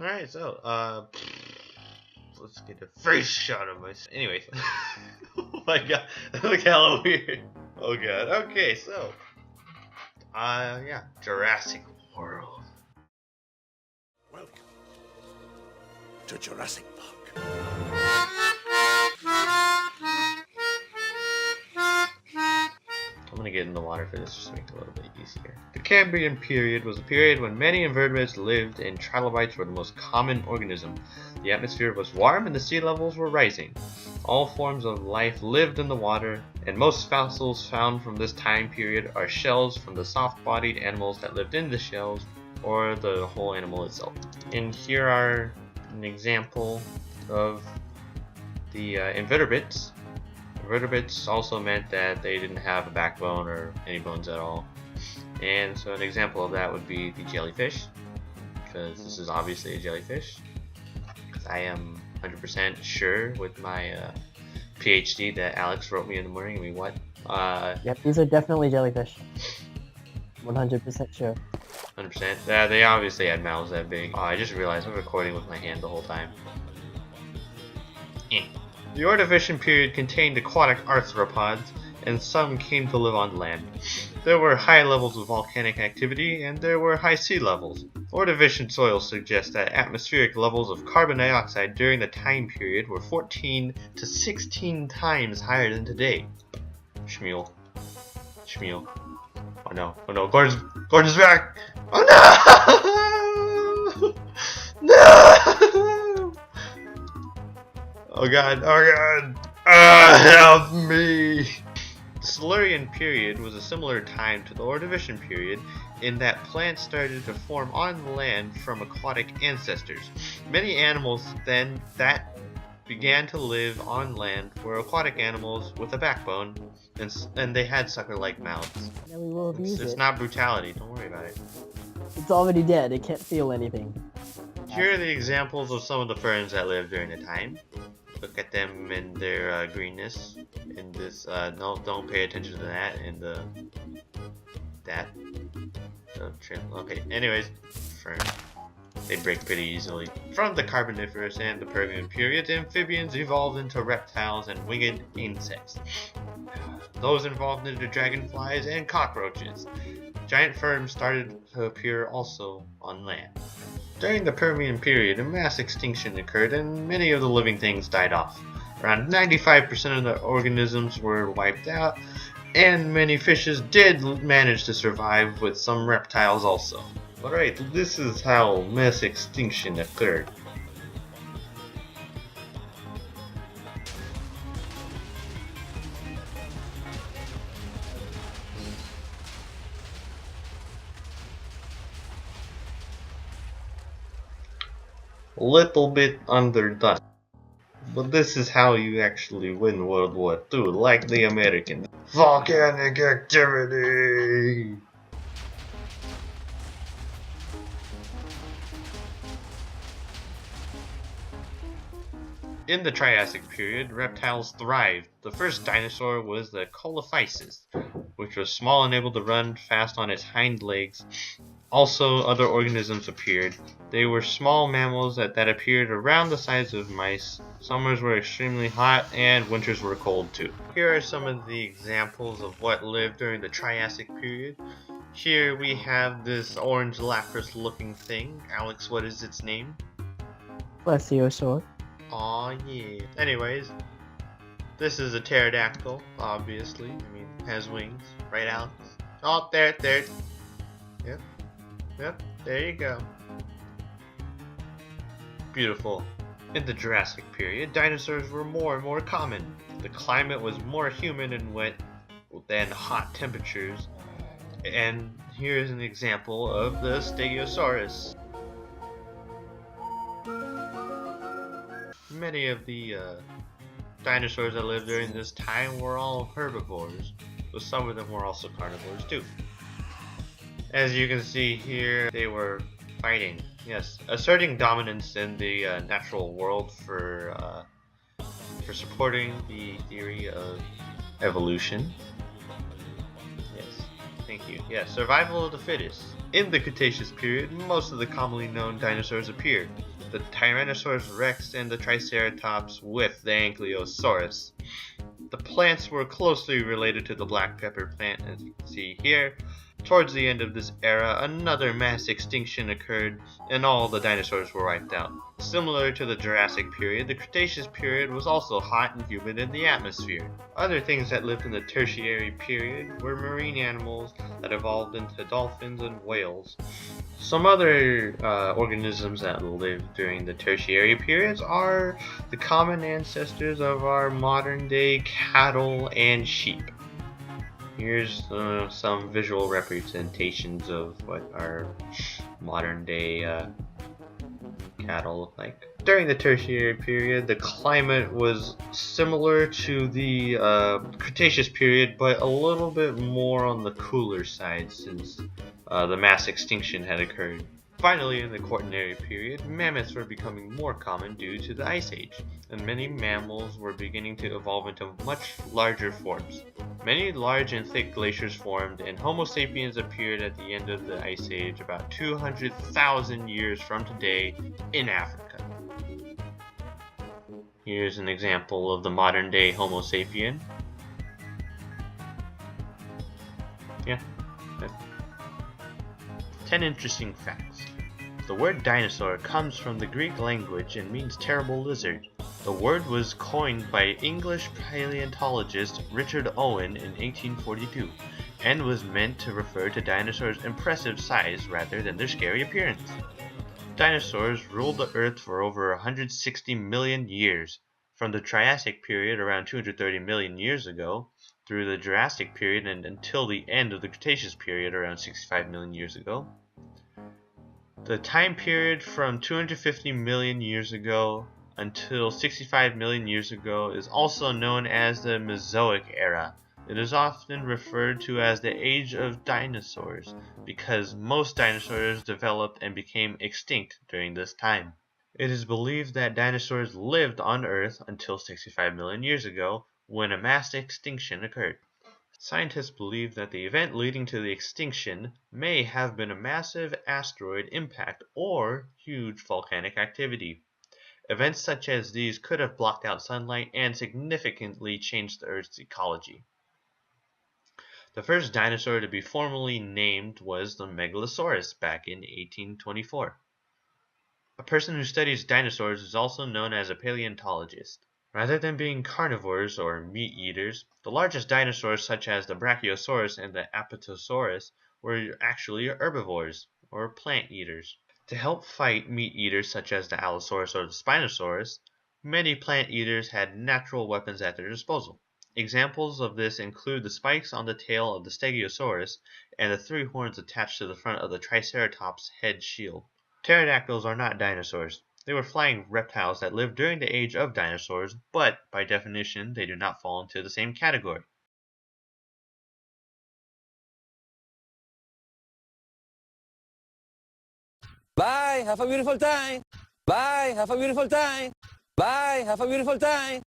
Alright, so, let's get a face shot of myself. Anyways. Oh my god, look hella weird. Oh god, okay, so, yeah, Jurassic World. Welcome to Jurassic Park. I'm gonna get in the water for this just to make it a little bit easier. The Cambrian period was a period when many invertebrates lived and trilobites were the most common organism. The atmosphere was warm and the sea levels were rising. All forms of life lived in the water, and most fossils found from this time period are shells from the soft-bodied animals that lived in the shells or the whole animal itself. And here are an example of the invertebrates. Invertebrates also meant that they didn't have a backbone or any bones at all. And so an example of that would be the jellyfish, because this is obviously a jellyfish. Because I am 100% sure with my PhD that Alex wrote me in the morning. I mean, what? Yep, these are definitely jellyfish. 100% sure. 100%. Yeah, they obviously had mouths that big. Oh, I just realized I'm recording with my hand the whole time. The Ordovician period contained aquatic arthropods, and some came to live on land. There were high levels of volcanic activity, and there were high sea levels. Ordovician soils suggest that atmospheric levels of carbon dioxide during the time period were 14 to 16 times higher than today. Shmuel. Shmuel. Oh no, Gordon's back! Oh no! No! Oh god, help me! The Silurian period was a similar time to the Ordovician period in that plants started to form on land from aquatic ancestors. Many animals then that began to live on land were aquatic animals with a backbone, and they had sucker-like mouths. Yeah, we will abuse It's it. not brutality, don't worry about it. It's already dead, it can't feel anything. Here are the examples of some of the ferns that lived during the time. Look at them in their greenness. In this, no, don't pay attention to that. And that. Okay. Anyways, fern. They break pretty easily. From the Carboniferous and the Permian periods, amphibians evolved into reptiles and winged insects. Those evolved into dragonflies and cockroaches. Giant ferns started to appear also on land. During the Permian period, a mass extinction occurred and many of the living things died off. Around 95% of the organisms were wiped out, and many fishes did manage to survive, with some reptiles also. Alright, this is how mass extinction occurred. Little bit underdone. But this is how you actually win World War II, like the Americans. Volcanic activity! In the Triassic period, reptiles thrived. The first dinosaur was the Coelophysis, which was small and able to run fast on its hind legs. Also, other organisms appeared. They were small mammals that appeared around the size of mice. Summers were extremely hot and winters were cold too. Here are some of the examples of what lived during the Triassic period. Here we have this orange lapras looking thing. Alex, what is its name? Plesiosaur. Aw, yeah. Anyways, this is a pterodactyl, obviously. I mean, has wings. Right, Alex? Oh, there. Yep, there you go. Beautiful. In the Jurassic period, dinosaurs were more and more common. The climate was more humid and wet than hot temperatures. And here's an example of the Stegosaurus. Many of the dinosaurs that lived during this time were all herbivores, but some of them were also carnivores too. As you can see here, they were fighting, yes, asserting dominance in the natural world for supporting the theory of evolution. Yes, thank you. Yeah, survival of the fittest. In the Cretaceous period, most of the commonly known dinosaurs appeared. The Tyrannosaurus rex and the Triceratops with the Ankylosaurus. The plants were closely related to the black pepper plant, as you can see here. Towards the end of this era, another mass extinction occurred and all the dinosaurs were wiped out. Similar to the Jurassic period, the Cretaceous period was also hot and humid in the atmosphere. Other things that lived in the Tertiary period were marine animals that evolved into dolphins and whales. Some other organisms that lived during the Tertiary periods are the common ancestors of our modern day cattle and sheep. Here's some visual representations of what our modern day cattle look like. During the Tertiary period, the climate was similar to the Cretaceous period, but a little bit more on the cooler side since the mass extinction had occurred. Finally, in the Quaternary period, mammoths were becoming more common due to the Ice Age, and many mammals were beginning to evolve into much larger forms. Many large and thick glaciers formed, and Homo sapiens appeared at the end of the Ice Age about 200,000 years from today in Africa. Here's an example of the modern day Homo sapien. Yeah. 10 interesting facts. The word dinosaur comes from the Greek language and means terrible lizard. The word was coined by English paleontologist Richard Owen in 1842 and was meant to refer to dinosaurs' impressive size rather than their scary appearance. Dinosaurs ruled the Earth for over 160 million years, from the Triassic period around 230 million years ago through the Jurassic period and until the end of the Cretaceous period around 65 million years ago. The time period from 250 million years ago until 65 million years ago is also known as the Mesozoic era. It is often referred to as the Age of Dinosaurs because most dinosaurs developed and became extinct during this time. It is believed that dinosaurs lived on Earth until 65 million years ago when a mass extinction occurred. Scientists believe that the event leading to the extinction may have been a massive asteroid impact or huge volcanic activity. Events such as these could have blocked out sunlight and significantly changed the Earth's ecology. The first dinosaur to be formally named was the Megalosaurus back in 1824. A person who studies dinosaurs is also known as a paleontologist. Rather than being carnivores or meat eaters, the largest dinosaurs such as the Brachiosaurus and the Apatosaurus were actually herbivores or plant eaters. To help fight meat eaters such as the Allosaurus or the Spinosaurus, many plant eaters had natural weapons at their disposal. Examples of this include the spikes on the tail of the Stegosaurus and the 3 horns attached to the front of the Triceratops' head shield. Pterodactyls are not dinosaurs. They were flying reptiles that lived during the age of dinosaurs, but by definition they do not fall into the same category. Bye, have a beautiful time. Bye, have a beautiful time. Bye, have a beautiful time.